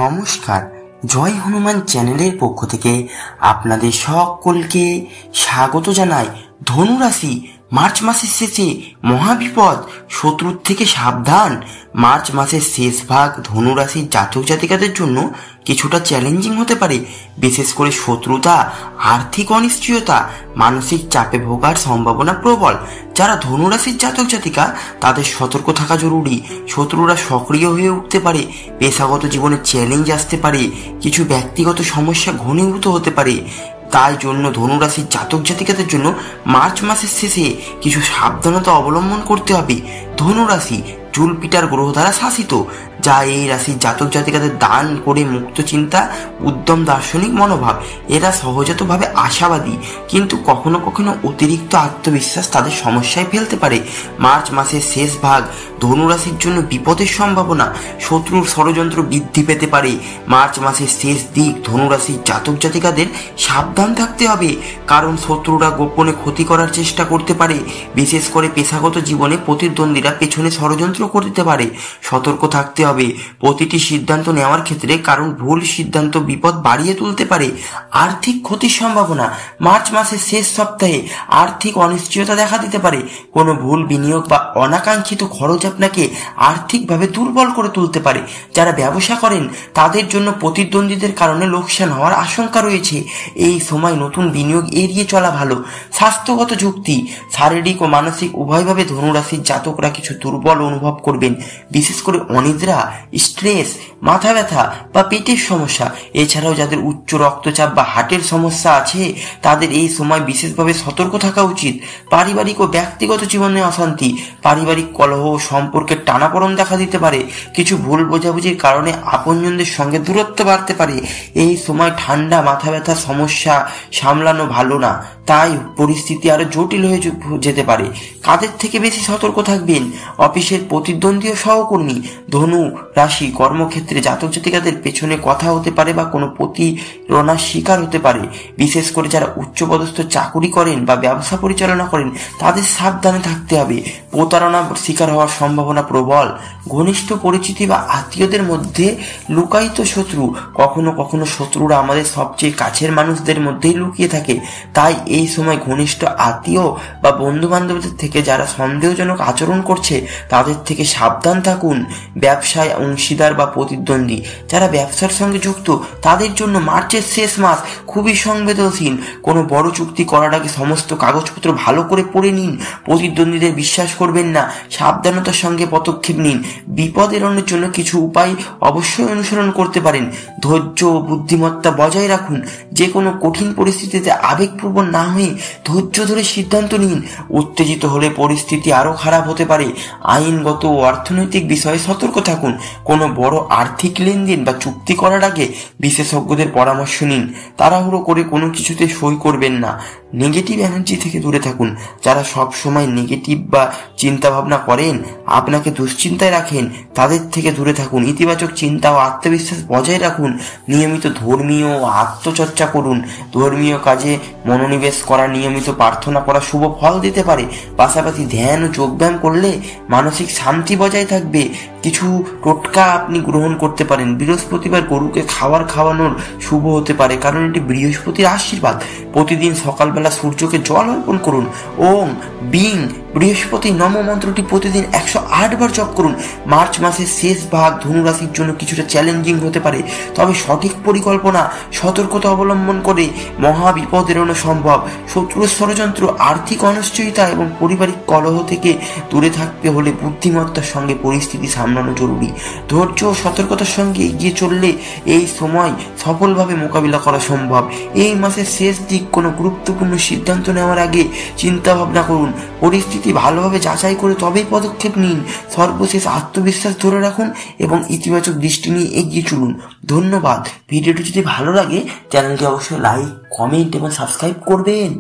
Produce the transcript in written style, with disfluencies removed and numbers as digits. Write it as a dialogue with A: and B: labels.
A: নমস্কার, জয় হনুমান চ্যানেলের পক্ষ থেকে আপনাদের সকলকে স্বাগত জানাই। ধনুরাশি, মার্চ মাসের শেষে মহাবিপদ, শত্রুর থেকে সাবধান। মার্চ মাসের শেষ ভাগ ধনুরাশির জাতক জাতিকাদের জন্য কিছুটা চ্যালেঞ্জিং হতে পারে। বিশেষ করে শত্রুতা, আর্থিক অনিশ্চয়তা, মানসিক চাপে ভোগার সম্ভাবনা প্রবল। যারা ধনুরাশির জাতক জাতিকা তাদের সতর্ক থাকা জরুরি। শত্রুরা সক্রিয় হয়ে উঠতে পারে, পেশাগত জীবনে চ্যালেঞ্জ আসতে পারে, কিছু ব্যক্তিগত সমস্যা ঘনীভূত হতে পারে। তাই জন্য ধনুরাশির জাতক জাতিকাদের জন্য মার্চ মাসের শেষে কিছু সাবধানতা অবলম্বন করতে হবে। ধনুরাশি জুপিটার গ্রহ দ্বারা শাসিত, যা এই রাশির জাতক জাতিকাদের দান করে মুক্ত চিন্তা, উদ্যম, দার্শনিক মনোভাব। এরা সহজাতভাবে আশাবাদী, কিন্তু কখনো কখনো অতিরিক্ত আত্মবিশ্বাস তাদের সমস্যায় ফেলতে পারে। মার্চ মাসের শেষ ভাগ ধনুরাশির জন্য বিপদের সম্ভাবনা, শত্রুর ষড়যন্ত্র বৃদ্ধি পেতে পারে। মার্চ মাসের শেষ দিক ধনুরাশির জাতক জাতিকাদের সাবধান থাকতে হবে, কারণ শত্রুরা গোপনে ক্ষতি করার চেষ্টা করতে পারে। বিশেষ করে পেশাগত জীবনে প্রতিদ্বন্দ্বীরা পেছনে ষড়যন্ত্র করতে পারে। সতর্ক থাকতে হবে প্রতিটি সিদ্ধান্ত নেওয়ার ক্ষেত্রে, কারণ ভুল সিদ্ধান্ত বিপদ বাড়িয়ে তুলতে পারে। আর্থিক ক্ষতির সম্ভাবনা, মার্চ মাসের শেষ সপ্তাহে আর্থিক অনিশ্চয়তা দেখা দিতে পারে। কোনো ভুল বিনিয়োগ বা অনাকাঙ্ক্ষিত খরচ আপনাকে আর্থিকভাবে দুর্বল করে তুলতে পারে। যারা ব্যবসা করেন তাদের জন্য প্রতিদ্বন্দ্বীদের কারণে লোকসান হওয়ার আশঙ্কা রয়েছে। এই সময় নতুন বিনিয়োগ এড়িয়ে চলা ভালো। স্বাস্থ্যগত ঝুঁকি, শারীরিক ও মানসিক উভয়ভাবে ধনুরাশির জাতকরা কিছু দুর্বল অনুভব করবেন। বিশেষ করে অনিদ্রা, স্ট্রেস, মাথা ব্যথা বা পেটের সমস্যা। এছাড়াও যাদের উচ্চ রক্তচাপ বা হার্টের সমস্যা আছে তাদের এই সময় বিশেষভাবে সতর্ক থাকা উচিত। পারিবারিক ও ব্যক্তিগত জীবনে অশান্তি, পারিবারিক কলহ ও সম্পর্কের টানাপোড়েন দেখা দিতে পারে। কিছু ভুল বোঝাবুঝির কারণে আপনজনদের সঙ্গে দূরত্ব বাড়তে পারে। এই সময় ঠান্ডা মাথা ব্যথার সমস্যা সামলানো ভালো না, তাই পরিস্থিতি আরো জটিল হয়ে যেতে পারে। কাদের থেকে বেশি সতর্ক থাকবেন? অফিসের প্রতিদ্বন্দ্বী ও সহকর্মী। ধনু রাশি কর্মক্ষেত্রে জাতক জাতিকাদের পেছনে কথা হতে পারে বা কোনো প্রতিরণার শিকার হতে পারে। বিশেষ করে যারা উচ্চপদস্থ চাকুরি করেন বা ব্যবসা পরিচালনা করেন তাদের সাবধানে থাকতে হবে। প্রতারণার শিকার হওয়ার সম্ভাবনা প্রবল। ঘনিষ্ঠ পরিচিতি বা আত্মীয়দের মধ্যে লুকায়িত শত্রু, কখনো কখনো শত্রুরা আমাদের সবচেয়ে কাছের মানুষদের মধ্যেই লুকিয়ে থাকে। তাই এই সময় ঘনিষ্ঠ আত্মীয় বা বন্ধু বান্ধবদের থেকে যারা সন্দেহজনক আচরণ করছে তাদের থেকে সাবধান থাকুন। ব্যবসায় অংশীদার বা প্রতিদ্বন্দ্বী, যারা ব্যবসার সঙ্গে যুক্ত তাদের জন্য মার্চের শেষ মাস খুবই সংবেদনশীল। কোনো বড় চুক্তি করার আগে সমস্ত কাগজপত্র ভালো করে পড়ে নিন। প্রতিদ্বন্দ্বীদের বিশ্বাস করবেন না, সাবধানতার সঙ্গে পদক্ষেপ নিন। বিপদ এড়ানোর জন্য কিছু উপায় অবশ্যই অনুসরণ করতে পারেন। ধৈর্য ও বুদ্ধিমত্তা বজায় রাখুন। যে কোনো কঠিন পরিস্থিতিতে আবেগপ্রবণ না হয়ে ধৈর্য ধরে সিদ্ধান্ত নিন। উত্তেজিত হলে পরিস্থিতি আরো খারাপ হতে পারে। আইনগত ও অর্থনৈতিক বিষয়ে সতর্ক থাকুন। কোনো বড় আর্থিক লেনদেন বা চুক্তি করার আগে বিশেষজ্ঞদের পরামর্শ নিন। তাড়াহুড়ো করে কোনো কিছুতে সই করবেন না। নেগেটিভ এনার্জি থেকে দূরে থাকুন। যারা সব সময় নেগেটিভ বা চিন্তা ভাবনা করেন, আপনাকে দুশ্চিন্তায় রাখেন, তাদের থেকে দূরে থাকুন। ইতিবাচক চিন্তা ও আত্মবিশ্বাস বজায় রাখুন। নিয়মিত ধর্মীয় ও আত্মচর্চা করুন। ধর্মীয় কাজে মনোনিবেশ করা, নিয়মিত প্রার্থনা করা শুভ ফল দিতে পারে। পাশাপাশি ধ্যান ও যোগব্যায়াম করলে মানসিক শান্তি বজায় থাকবে। কিছু টোটকা আপনি গ্রহণ করতে পারেন। বৃহস্পতিবার গরুকে খাওয়ানোর শুভ হতে পারে, কারণ এটি বৃহস্পতির আশীর্বাদ। প্রতিদিন সকালবেলা সূর্যকে জল অর্পণ করুন। ওম বিং বৃহস্পতি নম মন্ত্রটি প্রতিদিন 108 বার জপ করুন। মার্চ মাসের শেষ ভাগ ধনুরাশির জন্য কিছুটা চ্যালেঞ্জিং হতে পারে, তবে সঠিক পরিকল্পনা, সতর্কতা অবলম্বন করে মহা বিপদ এড়ানো সম্ভব। শত্রুর ষড়যন্ত্র, আর্থিক অনিশ্চয়তা এবং পারিবারিক কলহ থেকে দূরে থাকতে হলে বুদ্ধিমত্তার সঙ্গে পরিস্থিতি সামলানো জরুরি। ধৈর্য ও সতর্কতার সঙ্গে এগিয়ে চললে এই সময় সফলভাবে মোকাবিলা করা সম্ভব। এই মাসের শেষ দিক কোনো গুরুত্বপূর্ণ সিদ্ধান্ত নেওয়ার আগে চিন্তা ভাবনা করুন। পরিস্থিতি ভালোভাবে যাচাই করে তবেই পদক্ষেপ নিন। সর্বশেষ আত্মবিশ্বাস ধরে রাখুন এবং ইতিবাচক দৃষ্টি নিয়ে এগিয়ে চলুন। ধন্যবাদ। ভিডিওটি যদি ভালো লাগে চ্যানেলটি অবশ্যই লাইক, কমেন্ট এবং সাবস্ক্রাইব করবেন।